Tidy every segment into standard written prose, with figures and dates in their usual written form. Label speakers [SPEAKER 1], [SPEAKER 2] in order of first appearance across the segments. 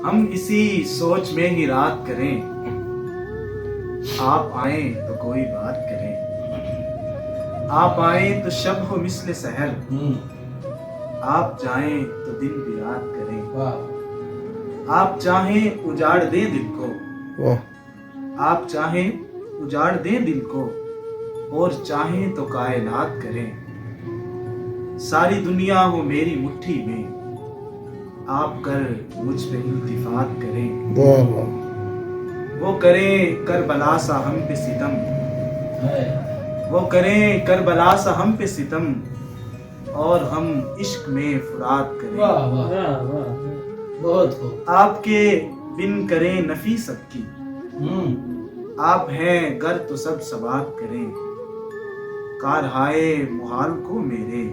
[SPEAKER 1] ہم اسی سوچ میں ہی رات کریں، آپ آئیں تو کوئی بات کریں، آپ آئیں تو شب ہو مثل سحر، آپ جائیں تو دن بھی یاد کریں، آپ چاہیں اجاڑ دیں دل کو، آپ چاہیں اجاڑ دیں دل کو، اور چاہیں تو کائنات کریں، ساری دنیا ہو میری مٹھی میں، آپ کر مجھ پہ التفات کریں، وہ کریں کربلا سا ہم پہ ستم، وہ کریں کربلا سا ہم پہ ستم، اور ہم عشق میں فرات کریں،
[SPEAKER 2] بہت
[SPEAKER 1] آپ کے بن کریں نفی سب کی، آپ ہیں گر تو سب سبات کریں، کارہائے محال کو میرے،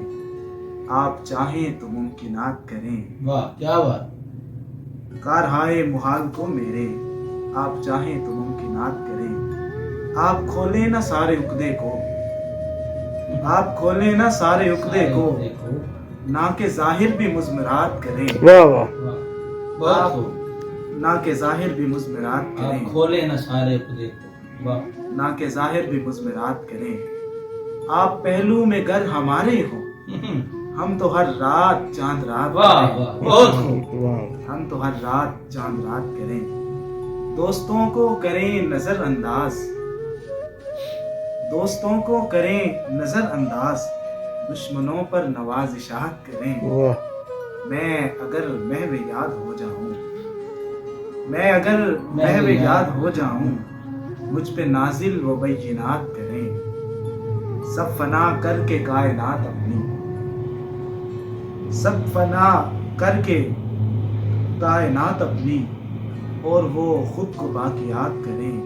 [SPEAKER 1] آپ چاہیں تو ممکنات کریں،
[SPEAKER 2] واہ کیا بات،
[SPEAKER 1] کارہائے محال کو میرے، آپ چاہیں تو ممکنات کریں، آپ کھولیں نہ سارے عقدے کو، آپ کھولیں نہ سارے عقدے کو، نہ کہ ظاہر بھی مضمرات کریں،
[SPEAKER 2] بہت
[SPEAKER 1] نہ کہ ظاہر بھی مضمرات کریں،
[SPEAKER 2] آپ کھولے نہ سارے خدے کو، واہ
[SPEAKER 1] نہ کہ ظاہر بھی مضمرات کریں، آپ پہلو میں گر ہمارے ہو، ہم تو ہر رات چاند رات
[SPEAKER 2] واہ
[SPEAKER 1] کریں،
[SPEAKER 2] واہ بہت خوب،
[SPEAKER 1] ہم تو ہر رات چاند رات کریں، دوستوں کو کریں نظر انداز، دوستوں کو کریں نظر انداز، دشمنوں پر نوازشات کریں، میں اگر محو یاد ہو جاؤں، میں اگر محو یاد ہو جاؤں، مجھ پہ نازل و بینات کریں، سب فنا کر کے کائنات اپنی، سب فنا کر کے کائنات اپنی، اور وہ خود کو باقیات کریں،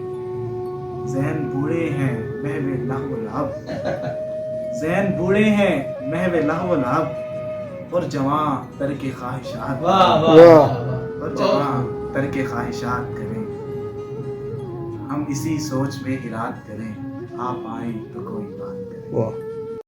[SPEAKER 1] ذہن بوڑھے ہیں محو لہو و لعب، ذہن بوڑھے ہیں محو لہو و لعب، اور جواں ترک خواہشات،
[SPEAKER 2] واہ واہ واہ
[SPEAKER 1] اور جواں ترک خواہشات کریں، ہم اسی سوچ میں ہی رات کریں، آپ آئیں تو کوئی بات کریں۔